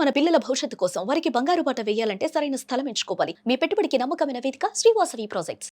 మన పిల్లల భవిష్యత్తు కోసం వారికి బంగారు బాట వేయాలంటే సరైన స్థలం ఎంచుకోవాలి. మీ పెట్టుబడికి నమ్మకమైన వేదిక శ్రీవాసవి ప్రాజెక్ట్స్.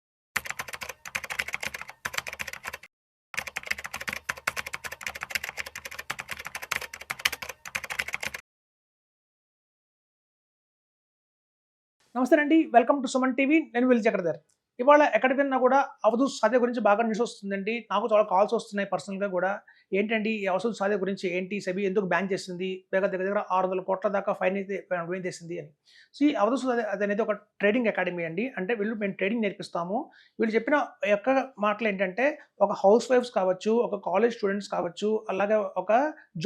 నమస్తే అండి, వెల్కమ్ టు సుమన్ టీవీ. నేను విల్ చక్రధర్. ఇవాళ ఎక్కడ విన్నా కూడా అవధూత్ సాధ్య గురించి బాగా న్యూస్ వస్తుందండి. నాకు చాలా కాల్స్ వస్తున్నాయి పర్సనల్గా కూడా. ఏంటండి ఈ అవధూత్ సాధ్య గురించి, ఏంటి సెబీ ఎందుకు బ్యాన్ చేసింది, దగ్గర దగ్గర 600 కోట్ల దాకా ఫైన్ అయితే వేసేసింది అని. సో ఈ అవధూత్ సాధ్య అనేది ఒక ట్రేడింగ్ అకాడమీ అండి. అంటే మేము ట్రేడింగ్ నేర్పిస్తాము. వీళ్ళు చెప్పిన యొక్క మాటలు ఏంటంటే, ఒక హౌస్ వైఫ్స్ కావచ్చు, ఒక కాలేజ్ స్టూడెంట్స్ కావచ్చు, అలాగే ఒక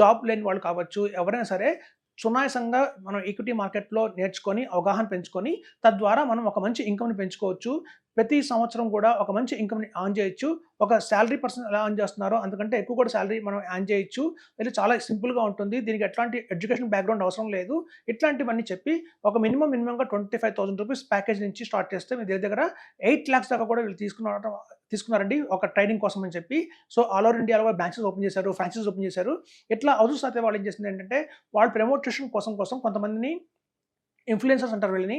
జాబ్ లేని వాళ్ళు కావచ్చు, ఎవరైనా సరే సునాయాసంగా మనం ఈక్విటీ మార్కెట్‌లో నేర్చుకొని, అవగాహన పెంచుకొని, తద్వారా మనం ఒక మంచి ఇన్‌కమ్‌ని పెంచుకోవచ్చు. ప్రతి సంవత్సరం కూడా ఒక మంచి ఇన్‌కమ్‌ని ఎర్న్ చేయొచ్చు. ఒక సాలరీ పర్సన్ ఎలా ఎర్న్ చేస్తున్నారో అంతకంటే ఎక్కువ కూడా సాలరీ మనం ఎర్న్ చేయొచ్చు. ఇది చాలా సింపుల్‌గా ఉంటుంది. దీనికి ఎట్లాంటి ఎడ్యుకేషన్ బ్యాక్‌గ్రౌండ్ అవసరం లేదు. ఇట్లాంటివన్నీ చెప్పి ఒక మినిమమ్‌గా ₹25,000 ప్యాకేజ్ నుంచి స్టార్ట్ చేస్తే మీ దగ్గర 8,00,000 దాకా కూడా వీళ్ళు తీసుకున్నారండి ఒక ట్రైనింగ్ కోసం అని చెప్పి. సో ఆల్ ఓవర్ ఇండియాలో బ్రాంచెస్ ఓపెన్ చేశారు, ఫ్రాంచైజీస్ ఓపెన్ చేశారు. ఇట్లా అవధూత్ సాధ్య వాళ్ళు ఏం చేసింది ఏంటంటే, వాళ్ళు ప్రమోషన్ కోసం కొంతమందిని ఇన్‌ఫ్లుయెన్సర్స్ అంటారు వీళ్ళని.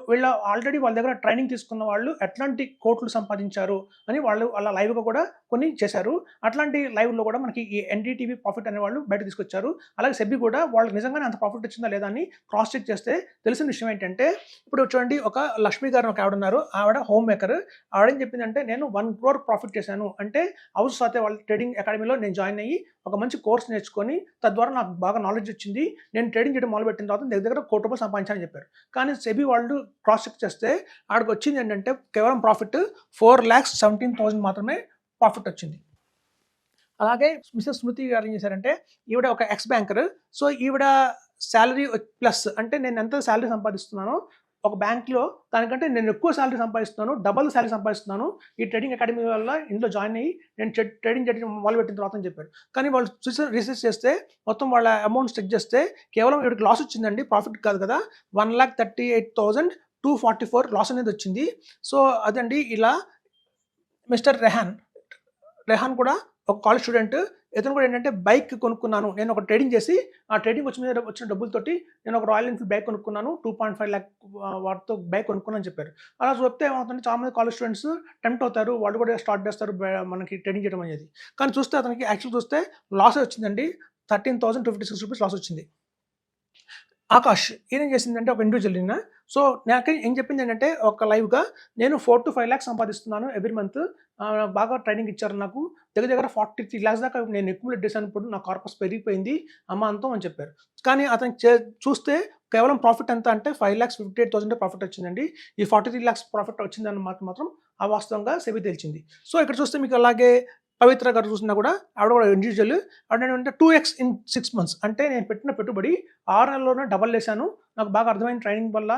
వీళ్ళు ఆల్రెడీ వాళ్ళ దగ్గర ట్రైనింగ్ తీసుకున్న వాళ్ళు ఎట్లాంటి కోట్లు సంపాదించారు అని వాళ్ళు అలా లైవ్‌గా కూడా కొన్ని చేశారు. అట్లాంటి లైవ్‌లో కూడా మనకి ఈ ఎన్‌డీటీవీ ప్రాఫిట్ అనేవాళ్ళు బయటకు తీసుకొచ్చారు. అలాగే సెబీ కూడా వాళ్ళకి నిజంగానే అంత ప్రాఫిట్ వచ్చిందా లేదా అని క్రాస్ చెక్ చేస్తే తెలిసిన విషయం ఏంటంటే, ఇప్పుడు చూడండి, ఒక లక్ష్మి గారు ఒక ఆవిడ ఉన్నారు. ఆవిడ హోమ్ మేకర్. ఆవిడేం చెప్పిందంటే, నేను 1 crore ప్రాఫిట్ చేశాను. అంటే అవధూత్ సాధ్య వాళ్ళ ట్రేడింగ్ అకాడమీలో నేను జాయిన్ అయ్యి ఒక మంచి కోర్స్ నేర్చుకొని తద్వారా నాకు బాగా నాలెడ్జ్ వచ్చింది. నేను ట్రేడింగ్ చేయడం మొదలుపెట్టిన తర్వాత దగ్గర ₹1 కోటి సంపాదించానని చెప్పారు. కానీ సెబీ వాళ్ళు క్రాస్ చెక్ చేస్తే ఆడికి వచ్చింది ఏంటంటే, కేవలం ప్రాఫిట్ 4,17,000 మాత్రమే ప్రాఫిట్ వచ్చింది. అలాగే మిసెస్ స్మృతి గారు ఏం చేశారంటే, ఈవిడ ఒక ఎక్స్ బ్యాంకర్. సో ఈవిడ శాలరీ ప్లస్ అంటే నేను ఎంత శాలరీ సంపాదిస్తున్నానో ఒక బ్యాంక్‌లో దానికంటే నేను ఎక్కువ శాలరీ సంపాదిస్తున్నాను, డబుల్ శాలరీ సంపాదిస్తున్నాను ఈ ట్రేడింగ్ అకాడమీ వల్ల. ఇందులో జాయిన్ అయ్యి నేను ట్రేడింగ్ చేయడం మొదలుపెట్టిన తర్వాత అని చెప్పారు. కానీ వాళ్ళు రీసెర్చ్ చేస్తే మొత్తం వాళ్ళ అమౌంట్స్ చెక్ చేస్తే కేవలం ఈవిడకి లాస్ వచ్చిందండి, ప్రాఫిట్ కాదు కదా. 1,38,244 లాస్ అనేది వచ్చింది. సో అదండి ఇలా. మిస్టర్ రెహాన్ కూడా ఒక కాలేజ్ స్టూడెంట్. ఇతను కూడా ఏంటంటే, బైక్ కొనుక్కున్నాను నేను, ఒక ట్రేడింగ్ చేసి ఆ ట్రేడింగ్ వచ్చిన డబ్బులతోటి నేను ఒక రాయల్ ఎన్ఫీల్డ్ బైక్ కొనుక్కున్నాను, 2.5 lakh వాటితో బైక్ కొనుక్కున్నాను చెప్పారు. అలా చెప్తే ఏమవుతుందంటే, చాలా మంది కాలేజ్ స్టూడెంట్స్ టెంప్ట్ అవుతారు, వాళ్ళు కూడా స్టార్ట్ చేస్తారు మనకి ట్రేడింగ్ చేయడం అనేది. కానీ చూస్తే అతనికి యాక్చువల్ చూస్తే లాస్ వచ్చిందండి, ₹13,256 లాస్ వచ్చింది. ఆకాష్ ఈయన చేసిందంటే, ఒక ఇండివిజువల్ ఈయన. సో నాకు ఏం చెప్పింది ఏంటంటే, ఒక లైవ్‌గా నేను 4-5 lakhs సంపాదిస్తున్నాను ఎవ్రీ మంత్. బాగా ట్రైనింగ్ ఇచ్చారు నాకు. దగ్గర 43 lakhs దాకా నేను అక్యుములేట్ చేశాను. ఇప్పుడు నా కార్పస్ పెరిగిపోయింది అమాంతం అని చెప్పారు. కానీ అతను చూస్తే కేవలం ప్రాఫిట్ ఎంత అంటే 5,58,000 ప్రాఫిట్ వచ్చిందండి. ఈ 43 lakhs ప్రాఫిట్ వచ్చిందని మాత్రం అవాస్తవంగా సెబీ తేల్చింది. సో ఇక్కడ చూస్తే మీకు అలాగే పవిత్ర గారు చూసినా కూడా ఆవిడ కూడా ఇండివిజువల్. ఆవిడ ఏంటంటే 2x ఇన్ 6 months. అంటే నేను పెట్టిన పెట్టుబడి 6 నెలల్లోనే డబల్ చేశాను, నాకు బాగా అర్థమైన ట్రైనింగ్ వల్ల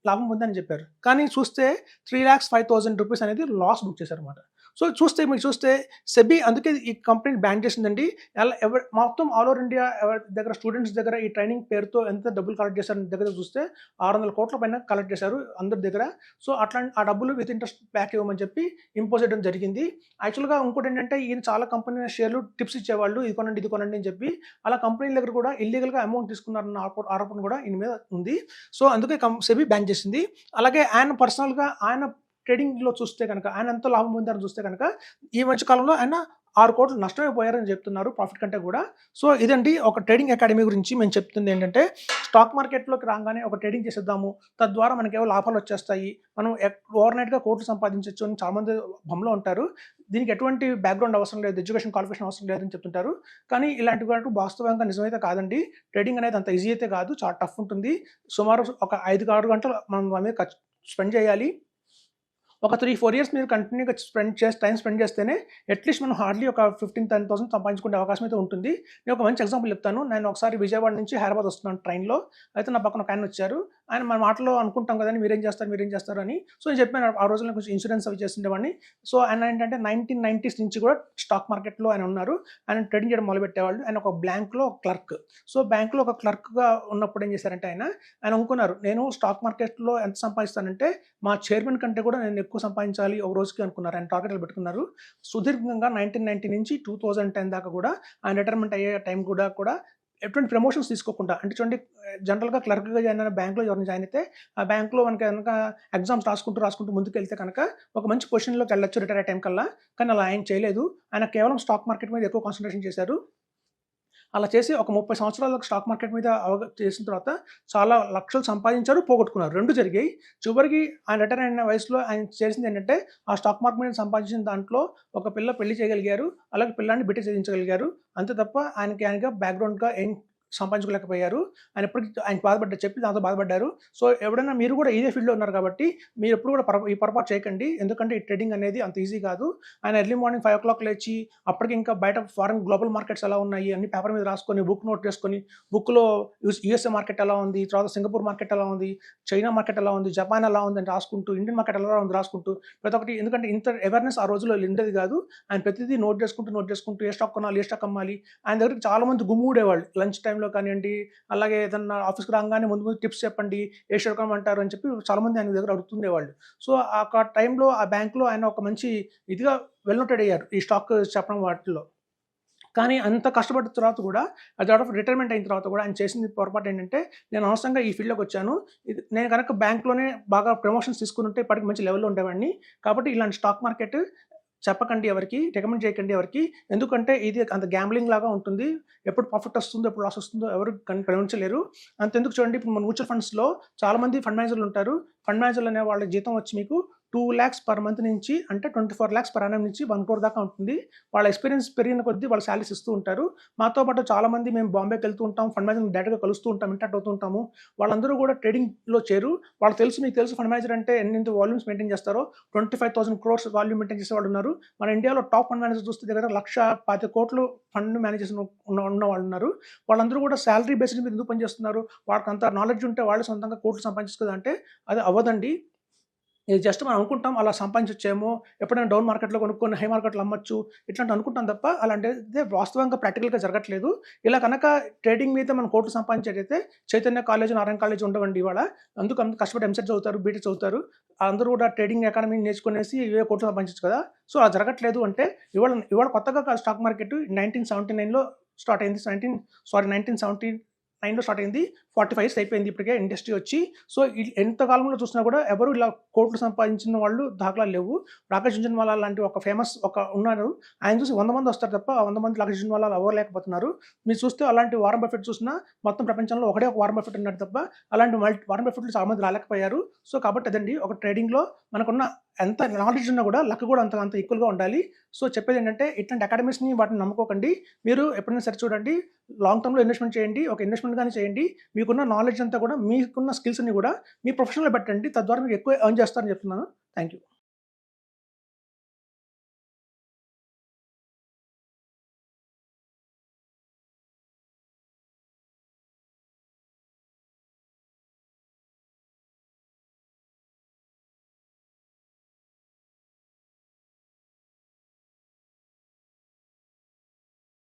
లాభం పొందని చెప్పారు. కానీ చూస్తే ₹3,05,000 అనేది లాస్ బుక్ చేశారన్నమాట. సో మీరు చూస్తే సెబీ అందుకే ఈ కంపెనీని బ్యాన్ చేసిందండి. మొత్తం ఆల్ ఓవర్ ఇండియా ఎవరి దగ్గర స్టూడెంట్స్ దగ్గర ఈ ట్రైనింగ్ పేరుతో ఎంత డబ్బులు కలెక్ట్ చేశారని దగ్గర చూస్తే 600 కోట్ల పైన కలెక్ట్ చేశారు అందరి దగ్గర. సో ఆ డబ్బులు విత్ ఇంట్రెస్ట్ బ్యాక్ ఇవ్వమని చెప్పి ఇంపోజ్ చేయడం జరిగింది. యాక్చువల్గా ఇంకోటి ఏంటంటే, ఈయన చాలా కంపెనీ షేర్లు టిప్స్ ఇచ్చేవాళ్ళు, ఇది కొనండి అని చెప్పి. అలా కంపెనీల దగ్గర కూడా ఇల్లీగల్గా అమౌంట్ తీసుకున్నారన్న ఆరోపణ కూడా ఈయన మీద ఉంది. సో అందుకే సెబీ బ్యాన్ చేసింది. అలాగే ఆయన పర్సనల్గా ఆయన ట్రేడింగ్‌లో చూస్తే కనుక ఆయన ఎంత లాభం పొందారని చూస్తే కనుక ఈ మధ్య కాలంలో ఆయన 6 కోట్లు నష్టమైపోయారని చెప్తున్నారు ప్రాఫిట్ కంటే కూడా. సో ఇదండి ఒక ట్రేడింగ్ అకాడమీ గురించి మేము చెప్తుంది ఏంటంటే, స్టాక్ మార్కెట్లోకి రాగానే ఒక ట్రేడింగ్ చేసేద్దాము, తద్వారా మనకేవో లాభాలు వచ్చేస్తాయి, మనం ఓవర్‌నైట్‌గా కోట్లు సంపాదించవచ్చు అని చాలామంది భ్రమలో ఉంటారు. దీనికి ఎటువంటి బ్యాక్‌గ్రౌండ్ అవసరం లేదు, ఎడ్యుకేషన్ క్వాలిఫికేషన్ అవసరం లేదని చెప్తుంటారు. కానీ ఇలాంటివి వాస్తవంగా నిజమైతే కాదండి. ట్రేడింగ్ అనేది అంత ఈజీ అయితే కాదు, చాలా టఫ్ ఉంటుంది. సుమారు ఒక 5-6 గంటలు మనం దాని మీద స్పెండ్ చేయాలి. ఒక 3-4 years మీరు కంటిన్యూగా టైం స్పెండ్ చేస్తేనే అట్లీస్ట్ మనం హార్డ్లీ ఒక 15,000-10,000 సంపాదించుకునే అవకాశం అయితే ఉంటుంది. నేను ఒక మంచి ఎగ్జాంపుల్ చెప్తాను. నేను ఒకసారి విజయవాడ నుంచి హైదరాబాద్ వస్తున్నాను ట్రైన్‌లో. అయితే నా పక్కన ఒక ఆయన వచ్చారు. ఆయన మన మాటలో అనుకుంటాం కదండి, మీరేం చేస్తారు అని. సో నేను చెప్పాను, ఆ రోజుల్లో కొంచెం ఇన్సూరెన్స్ అవి చేస్తుండేవాడిని. సో ఆయన ఏంటంటే 1990s నుంచి కూడా స్టాక్ మార్కెట్‌లో ఆయన ఉన్నారు. ఆయన ట్రేడింగ్ చేయడం మొదలుపెట్టేవాళ్ళు. ఆయన ఒక బ్యాంక్‌లో క్లర్క్. సో బ్యాంక్‌లో ఒక క్లర్క్‌గా ఉన్నప్పుడు ఏం చేశారంటే ఆయన అనుకున్నారు, నేను స్టాక్ మార్కెట్‌లో ఎంత సంపాదిస్తానంటే మా చైర్మన్ కంటే కూడా నేను ఎక్కువ సంపాదించాలి ఒక రోజుకి అనుకున్నారు. ఆయన టార్గెట్లు పెట్టుకున్నారు. సుదీర్ఘంగా 1990 నుంచి 2010 దాకా కూడా ఆయన రిటైర్మెంట్ అయ్యే టైం కూడా ఎటువంటి ప్రమోషన్స్ తీసుకోకుండా, అంటే చూడండి జనరల్‌గా క్లర్క్‌గా జాయిన్ అయిన బ్యాంక్‌లో ఎవరైనా జాయిన్ అయితే, ఆ బ్యాంక్‌లో మనకి గనక ఎగ్జామ్స్ రాసుకుంటూ ముందుకెళ్తే కనుక ఒక మంచి పొజిషన్‌లోకి వెళ్ళొచ్చు రిటైర్ అయ్యే టైం కల్లా. కానీ అలా ఆయన చేయలేదు. ఆయన కేవలం స్టాక్ మార్కెట్ మీద ఎక్కువ కాన్సంట్రేషన్ చేశారు. అలా చేసి ఒక 30 సంవత్సరాలకు స్టాక్ మార్కెట్ మీద చేసిన తర్వాత చాలా లక్షలు సంపాదించారు, పోగొట్టుకున్నారు. 2 జరిగాయి. చివరికి ఆయన రిటైర్ అయిన వయసులో ఆయన చేసిందేంటంటే, ఆ స్టాక్ మార్కెట్ మీద సంపాదించిన దాంట్లో ఒక పిల్ల పెళ్లి చేయగలిగారు. అలాగే పిల్లాడిని బిట్టే చదివించగలిగారు. అంతే తప్ప ఆయనగా బ్యాక్‌గ్రౌండ్‌గా ఏం సంపాదించుకోలేకపోయారు. ఆయన ఇప్పటికి ఆయన బాధపడ్డారు, చెప్పి దాంతో బాధపడ్డారు. సో, ఎవడైనా మీరు కూడా ఇదే ఫీల్డ్‌లో ఉన్నారు కాబట్టి, మీరెప్పుడు కూడా ఈ పొరపాటు చేయకండి. ఎందుకంటే ఈ ట్రేడింగ్ అనేది అంత ఈజీ కాదు. ఆయన ఎర్లీ మార్నింగ్ 5:00 లేచి, అప్పటికి ఇంకా బయట ఫారెన్ గ్లోబల్ మార్కెట్స్ ఎలా ఉన్నాయి అన్ని పేపర్ మీద రాసుకొని, బుక్ నోట్ చేసుకొని, బుక్‌లో యూఎస్ఏ మార్కెట్ ఎలా ఉంది, తర్వాత సింగపూర్ మార్కెట్ ఎలా ఉంది, చైనా మార్కెట్ ఎలా ఉంది, జపాన్ ఎలా ఉంది అని రాసుకుంటూ, ఇండియన్ మార్కెట్ ఎలా ఉంది రాసుకుంటూ, ప్రతి ఒక్కటి, ఎందుకంటే ఇంత అవేర్‌నెస్ ఆ రోజుల్లో ఉండేది కాదు. ఆయన ప్రతిదీ నోట్ చేసుకుంటూ ఏ స్టాక్ కొనాలి, ఏ స్టాక్ అమ్మాలి. ఆయన దగ్గరికి చాలా మంది గుమిగూడేవాళ్ళు. లంచ్ టైమ్‌లో కానియండి, అలాగే ఏదన్నా ఆఫీస్‌కి రాంగానే ముందు టిప్స్ చెప్పండి, ఏ షేర్ కొనమంటారు అని చెప్పి చాలామంది ఆయన దగ్గర అడుగుతుండేవాళ్ళు. సో, ఆ టైంలో ఆ బ్యాంక్‌లో ఆయన ఒక మంచి ఇదిగా వెల్ నోటెడ్ అయ్యారు ఈ స్టాక్ చెప్పడం వాటిల్లో. కానీ అంత కష్టపడ్డ తర్వాత కూడా, అది ఔట్ ఆఫ్ రిటైర్మెంట్ అయిన తర్వాత కూడా ఆయన చేసింది పొరపాటు ఏంటంటే, నేను అనవసరంగా ఈ ఫీల్డ్‌లోకి వచ్చాను. నేను గనక బ్యాంక్‌లోనే బాగా ప్రమోషన్స్ తీసుకునుంటే ఇప్పటికి మంచి లెవెల్‌లో ఉండేవాడిని. కాబట్టి ఇలాంటి స్టాక్ మార్కెట్ చెప్పకండి ఎవరికీ, రికమెండ్ చేయకండి ఎవరికీ. ఎందుకంటే ఇది అంత గ్యాంబ్లింగ్ లాగా ఉంటుంది. ఎప్పుడు ప్రాఫిట్ వస్తుందో, ఎప్పుడు లాస్ వస్తుందో ఎవరు గమనించలేరు. అంతెందుకు చూడండి, ఇప్పుడు మన మ్యూచువల్ ఫండ్స్‌లో చాలామంది ఫండ్ మేనేజర్లు ఉంటారు. ఫండ్ మేనేజర్లు అనే వాళ్ళ జీతం వచ్చి మీకు 2,00,000 పర్ మంత్ నుంచి, అంటే 24,00,000 పర్ యానం నుంచి 1,00,00,000 దాకా ఉంటుంది. వాళ్ళ ఎక్స్‌పీరియన్స్ పెరిగిన కొద్దీ వాళ్ళ సాలరీస్ ఇస్తూ ఉంటారు. మాతో పాటు చాలామంది మేము బాంబేకి వెళ్తూ ఉంటాం. ఫండ్ మేనేజర్‌ని డైరెక్ట్‌గా కలుస్తూ ఉంటాం, ఇంటరాక్ట్ అవుతూ ఉంటాము. వాళ్ళందరూ కూడా ట్రేడింగ్‌లో చేరు. వాళ్ళకి తెలుసు, మీకు తెలుసు ఫండ్ మేనేజర్ అంటే ఎన్నెంత వాల్యూమ్స్ మెయింటైన్ చేస్తారో. 25,000 క్రోర్స్ వాల్యూమ్ మెయింటైన్ చేసేవాళ్ళు ఉన్నారు. మన ఇండియాలో టాప్ ఫండ్ మేనేజర్ చూస్తే దగ్గర 1,25,00,00,000 ఫండ్ మేనేజ్ చేసిన ఉన్న వాళ్ళు ఉన్నారు. వాళ్ళందరూ కూడా సాలరీ బేస్డ్ మీద ఎందుకు పనిచేస్తున్నారు? వాళ్ళకంత నాలెడ్జ్ ఉంటే వాళ్ళు సొంతంగా కోట్లు సంపాదించచ్చు అంటే అది అవ్వదండి. ఇది జస్ట్ మనం అనుకుంటాం అలా సంపాదించొచ్చేమో, ఎప్పుడైనా డౌన్ మార్కెట్‌లో కొనుక్కొని హై మార్కెట్‌లో అమ్మొచ్చు, ఇట్లాంటివి అనుకుంటాం తప్ప అలాంటిది వాస్తవంగా ప్రాక్టికల్‌గా జరగట్లేదు. ఇలా కనుక ట్రేడింగ్ మీద మనం కోట్లు సంపాదించేటైతే చైతన్య కాలేజ్, నారాయణ కాలేజ్ ఉండవండి ఇవాళ. అందుకు అంత కష్టపడి ఎంసెట్ చదువుతారు, బీటెక్ చదువుతారు. అందరూ కూడా ట్రేడింగ్ ఎకానమీ నేర్చుకునేసి ఇవే కోట్లు సంపాదించొచ్చు కదా! సో, అలా జరగట్లేదు అంటే ఇవాళ కొత్తగా స్టాక్ మార్కెట్ 1979లో స్టార్ట్ అయింది. 1979లో స్టార్ట్ అయింది. 45 ఇయర్స్ అయిపోయింది ఇప్పటికే ఇండస్ట్రీ వచ్చి. సో, ఎంత కాలంలో చూసినా కూడా ఎవరు ఇలా కోట్లు సంపాదించిన వాళ్ళు దాఖలాలు లేవు. రాకేష్ జుంజున్వాలా లాంటి ఒక ఫేమస్ ఉన్నారు. ఆయన చూసి 100 మంది వస్తారు తప్ప, ఆ 100 మంది రాకేష్ జుంజున్వాలా అవ్వలేకపోతున్నారు. మీరు చూస్తే అలాంటి వారన్ బఫెట్ చూసినా మొత్తం ప్రపంచంలో ఒకడే ఒక వారన్ బఫెట్ ఉన్నాడు తప్ప, అలాంటి వారన్ బఫెట్లు చాలా మంది రాలేకపోయారు. సో, కాబట్టి అదండి ఒక ట్రేడింగ్‌లో మనకున్న ఎంత నాలెడ్జ్ ఉన్నా కూడా లక్ కూడా అంత ఈక్వల్‌గా ఉండాలి. సో, చెప్పేదేంటంటే ఇట్లాంటి అకాడమీస్‌ని వాటిని నమ్ముకోకండి. మీరు ఎప్పుడైనా సరే చూడండి, లాంగ్ టర్మ్‌లో ఇన్వెస్ట్‌మెంట్ చేయండి. ఒక ఇన్వెస్ట్‌మెంట్ గాని చేయండి. మీకున్న నాలెడ్జ్ అంతా కూడా, మీకున్న స్కిల్స్‌ని కూడా మీ ప్రొఫెషన్‌లో పెట్టండి. తద్వారా మీరు ఎక్కువ ఎర్న్ చేస్తారని చెప్తున్నాను. Thank you.